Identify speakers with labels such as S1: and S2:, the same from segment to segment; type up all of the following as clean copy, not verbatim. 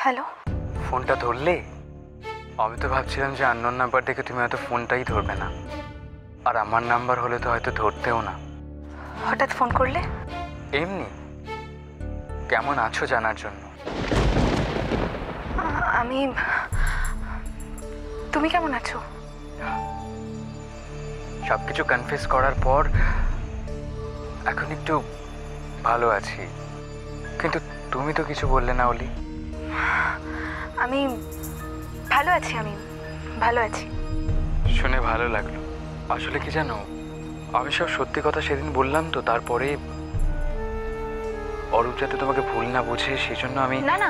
S1: Hello.
S2: ফোনটা ধরলে? আমি তো ভাবছিলাম যে আননোন নাম্বার দেখে তুমি হয়তো ফোনটাই ধরবে না, আর আমার নাম্বার হলে তো হয়তো ধরতেও না।
S1: হঠাৎ ফোন করলে?
S2: এমনি কেমন আছো জানার জন্য।
S1: আমি তুমি কেমন আছো?
S2: সব কিছু কনফেস করার পর এখন একটু ভালো আছি, কিন্তু তুমি তো কিছু বললে না অলি।
S1: আমি ভালো আছি, আমি ভালো আছি।
S2: শুনে ভালো লাগলো। আসলে কি জানো, আমি সব সত্যি কথা সেদিন বললাম, তো তারপরে অরূপ যাতে তোমাকে ভুল না বুঝে সেই জন্য আমি
S1: না না,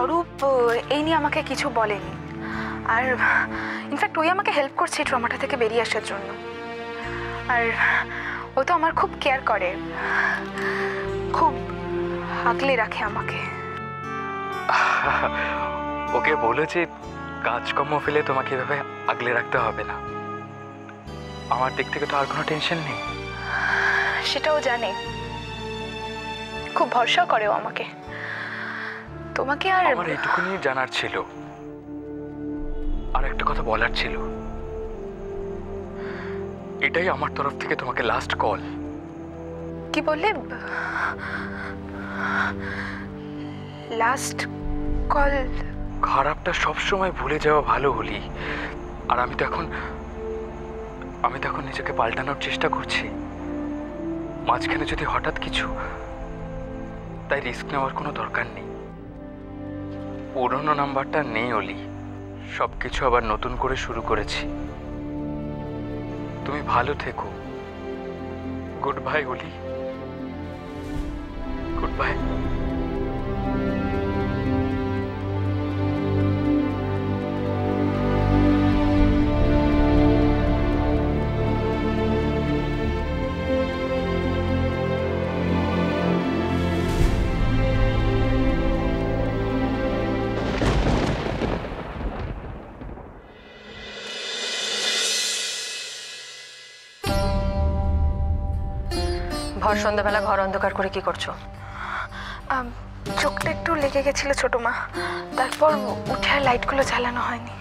S1: অরূপ এই নিয়ে আমাকে কিছু বলেনি, আর ইনফ্যাক্ট ওই আমাকে হেল্প করছে ট্রমাটা থেকে বেরিয়ে আসার জন্য। আর ও তো আমার খুব কেয়ার করে, খুব আগলে রাখে আমাকে।
S2: ওকে বলো যে কাজকর্ম ফেলে তোমাকে এভাবে আগলে রাখতে হবে না। আমার দিক থেকে তো আর কোনো টেনশন নেই।
S1: সেটাও জানে, খুব ভরসা করে ও আমাকে। তোমাকে আর
S2: আমার এইটুকুনি জানার ছিল, আর একটা কথা বলার ছিল। এটাই আমার তরফ থেকে তোমাকে লাস্ট কল।
S1: কি বললে? Last call?
S2: খারাপটা সবসময় ভুলে যাওয়া ভালো হলি, আর আমি তো এখন নিজেকে পাল্টানোর চেষ্টা করছি। মাঝখানে যদি হঠাৎ কিছু, তাই রিস্ক নেওয়ার কোনো দরকার নেই। পুরনো নাম্বারটা নেই অলি, সবকিছু আবার নতুন করে শুরু করেছি। তুমি ভালো থেকো। গুড বাই অলি, গুড বাই।
S3: ভর সন্ধ্যাবেলা ঘর অন্ধকার করে কি করছো?
S1: চোখটা একটু লেগে গেছিল ছোট মা, তারপর উঠে আর লাইটগুলো জ্বালানো হয়নি।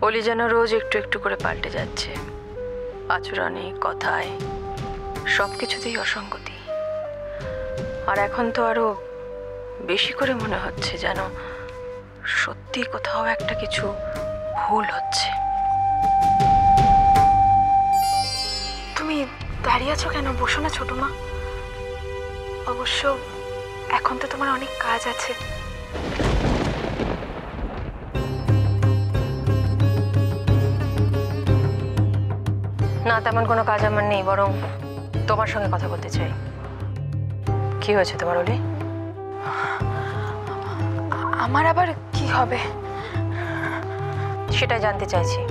S3: অলি যেন রোজ একটু একটু করে পাল্টে যাচ্ছে, আচরণে, কথায়, সব কিছুতেই অসঙ্গতি। আর এখন তো আরো বেশি করে মনে হচ্ছে যেন সত্যি কোথাও একটা কিছু ভুল হচ্ছে।
S1: তুমি দাঁড়িয়ে আছো কেন? বসো না ছোট মা। অবশ্য এখন তো তোমার অনেক কাজ আছে।
S3: না, তেমন কোনো কাজ আমার নেই, বরং তোমার সঙ্গে কথা বলতে চাই। কি হয়েছে তোমার অলি?
S1: আমার আবার কি হবে?
S3: সেটাই জানতে চাইছি।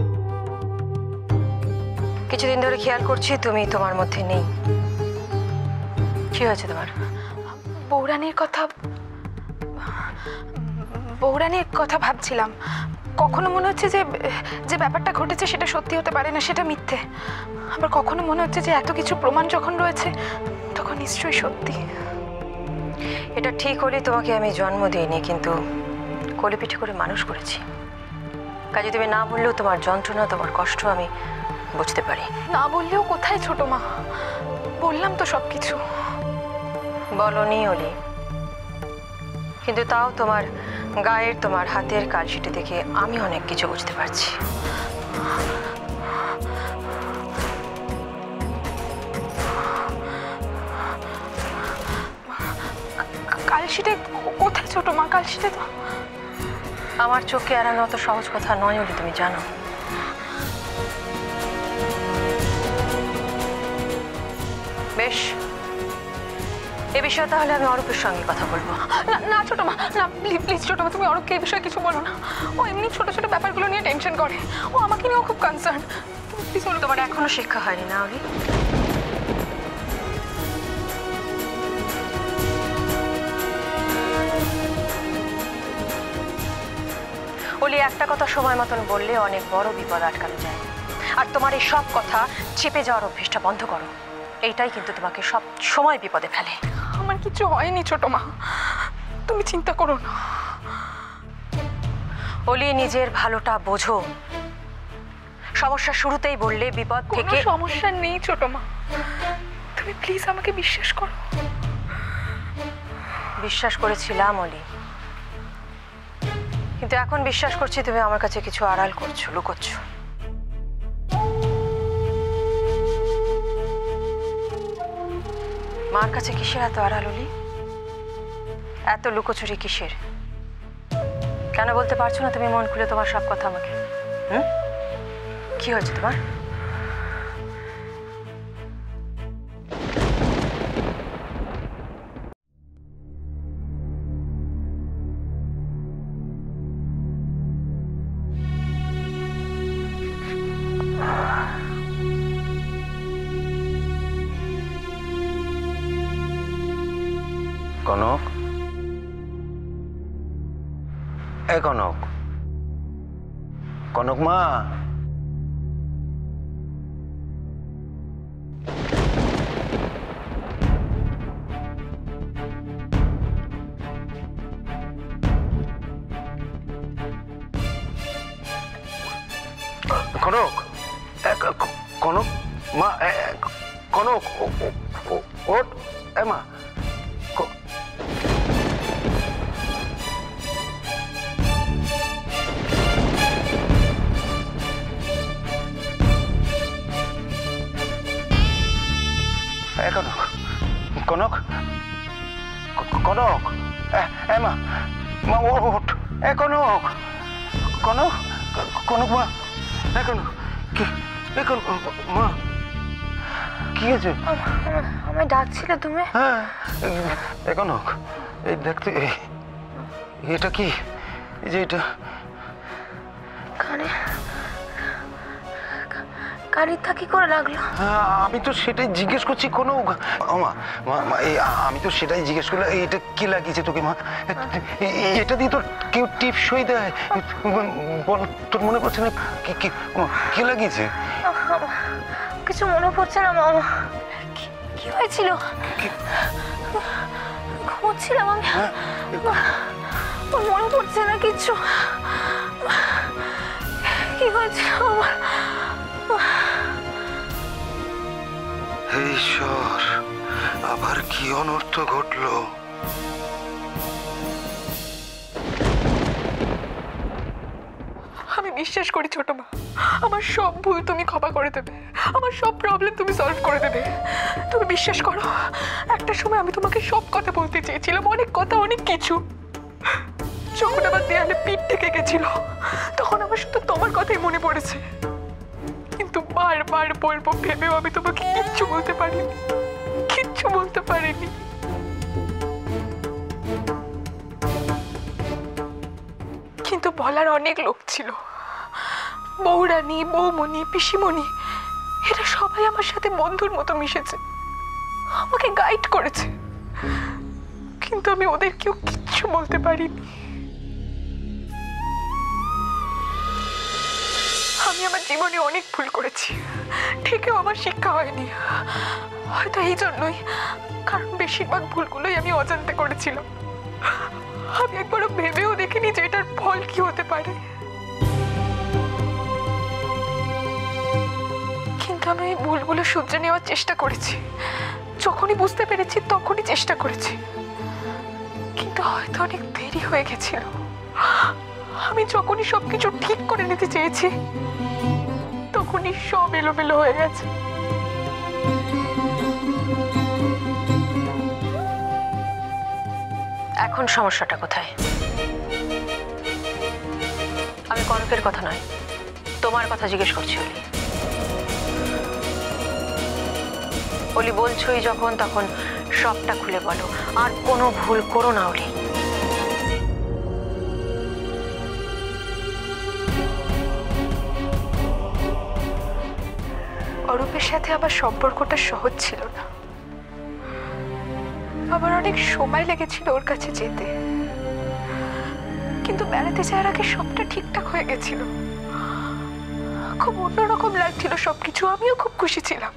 S3: কিছুদিন ধরে খেয়াল করছি তুমি তোমার মধ্যে নেই। কি হয়েছে তোমার?
S1: বৌরানীর কথা ভাবছিলাম। কখনো মনে হচ্ছে যে যে ব্যাপারটা ঘটেছে সেটা সত্যি হতে পারে না, সেটা মিথ্যে। আবার কখনো মনে হচ্ছে যে এত কিছু প্রমাণ যখন রয়েছে তখন নিশ্চয়ই সত্যি।
S3: এটা ঠিক হলে তোমাকে আমি জন্ম দিইনি, কিন্তু কোলে পিঠে করে মানুষ করেছি। কাজে তুমি না বললেও তোমার যন্ত্রণা, তোমার কষ্ট আমি বুঝতে পারি।
S1: না বললেও কোথায় ছোট মা, বললাম তো সব কিছু।
S3: বলনি অলি, কিন্তু তাও তোমার গায়ের, তোমার হাতের কালশিটে দেখে আমি অনেক কিছু বুঝতে পারছি।
S1: কালশিটে কোথায় ছোট মা? কালশিটে তো
S3: আমার চোখে এড়ানো অত সহজ কথা নয় অলি, তুমি জানো। বেশ, এ বিষয়ে তাহলে আমি অরূপের সঙ্গে কথা বলবো।
S1: না না ছোট মা, না প্লিজ ছোট মা, তুমি অরূপকে এই বিষয়ে কিছু বলো না। ও এমনি ছোট ছোট ব্যাপারগুলো নিয়ে টেনশন করে, ও আমাকে নিয়েও খুব কনসার্ন। প্লিজ বলো।
S3: তোমার এখনো শিক্ষা হয়নি না অলি? অলি, একটা কথা সময় মতন বললে অনেক বড় বিপদ আটকানো যায়। আর তোমার এই সব কথা চেপে যাওয়ার অভ্যেসটা বন্ধ করো। এইটাই কিন্তু তোমাকে সব সময় বিপদে ফেলে।
S1: আমার কিছু হয়নি ছোট মা, তুমি চিন্তা করো না।
S3: অলি, নিজের ভালোটা বোঝো। সমস্যা শুরুতেই বললে বিপদ
S1: কোনো
S3: থেকে।
S1: সমস্যা নেই ছোট মা, তুমি প্লিজ আমাকে বিশ্বাস করো।
S3: বিশ্বাস করেছিলাম অলি, কিন্তু এখন বিশ্বাস করছি তুমি আমার কাছে কিছু আড়াল করছো, লুকোচ্ছ। মার কাছে কিসের এত আড়াল অলি? এত লুকোচুরি কিসের? কেন বলতে পারছো না তুমি মন খুলে তোমার সব কথা আমাকে? কি হয়েছে তোমার?
S4: কনক, এ কনক, কনক মা, কনক, কনক মা, কনক, ওঠ, এ মা। কনক, কনক, কনক, মা, মা ওঠ, কনক, কনক, কনক মা, কনক, কি, কনক মা, কি হয়েছে?
S1: আমায় ডাকছিলে তুমি?
S4: হ্যাঁ, কনক, এই দেখতে, এটা কি? এই যে এটা
S1: কানে কারিটা কি করে লাগলো?
S4: আমি তো সেটাই জিজ্ঞেস করছি। কোনো মা, মা, আমি তো সেটাই জিজ্ঞেস করলাম, এটা কি লাগিয়েছে তোকে মা? এটা দিয়ে তোর কেউ টিপসই দেয়? বল, তোর মনে পড়ছে না কি লাগিয়েছে?
S1: কিছু মনে পড়ছে না মামা। কি হয়েছিল? ঘুমোচ্ছিলাম আমি, মনে পড়ছে না কিছু। কি হয়েছিল আমার?
S4: হে ঈশ্বর, আবার কি অনর্থ ঘটলো?
S1: আমি বিশ্বাস করি ছোট মা, আমার সব ভুল তুমি ক্ষমা করে দেবে, আমার সব প্রবলেম তুমি সলভ করে দেবে। তুমি বিশ্বাস করো, একটা সময় আমি তোমাকে সব কথা বলতে চেয়েছিলাম, অনেক কথা, অনেক কিছু। যখন আমার দেয়ালে পিঠ থেকে গেছিল, তখন আমার শুধু তোমার কথাই মনে পড়েছে। কিন্তু বারবার বলবো ভেবেও আমি তোমাকে কিচ্ছু বলতে পারিনি, কিচ্ছু বলতে পারিনি। কিন্তু বলার অনেক লোক ছিল, বৌরানী, বৌমণি, পিসিমণি, এরা সবাই আমার সাথে বন্ধুর মতো মিশেছে, আমাকে গাইড করেছে। কিন্তু আমি ওদেরকেও কিচ্ছু বলতে পারিনি। আমি আমার জীবনে অনেক ভুল করেছি, ঠিকও আমার শিক্ষা হয়নি। হয়তো এই জন্যই, কারণ বেশিরভাগ ভুলগুলোই আমি অজান্তে করেছিলাম। আমি একবারও ভেবেও দেখিনি যে এটার ফল কি হতে পারে। কিন্তু আমি এই ভুলগুলো শুধরে নেওয়ার চেষ্টা করেছি। যখনই বুঝতে পেরেছি তখনই চেষ্টা করেছি, কিন্তু হয়তো অনেক দেরি হয়ে গেছিল। আমি যখনই সবকিছু ঠিক করে নিতে চেয়েছি, তখনই সব এলোমেলো হয়ে গেছে।
S3: এখন সমস্যাটা কোথায়? আমি কনকের কথা নয়, তোমার কথা জিজ্ঞেস করছি অলি। অলি, বলছোই যখন, তখন সবটা খুলে বলো, আর কোনো ভুল করো না অলি।
S1: অরূপের সাথে আমার সম্পর্কটা সহজ ছিল না, আমার অনেক সময় লেগেছিল ওর কাছে যেতে। কিন্তু বেড়াতে যাওয়ার আগে সবটা ঠিকঠাক হয়ে গেছিল। খুব অন্যরকম লাগছিল সবকিছু, আমিও খুব খুশি ছিলাম।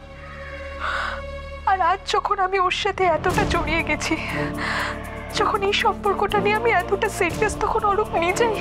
S1: আর আজ যখন আমি ওর সাথে এতটা জড়িয়ে গেছি, যখন এই সম্পর্কটা নিয়ে আমি এতটা সিরিয়াস, তখন অরূপ নিজেই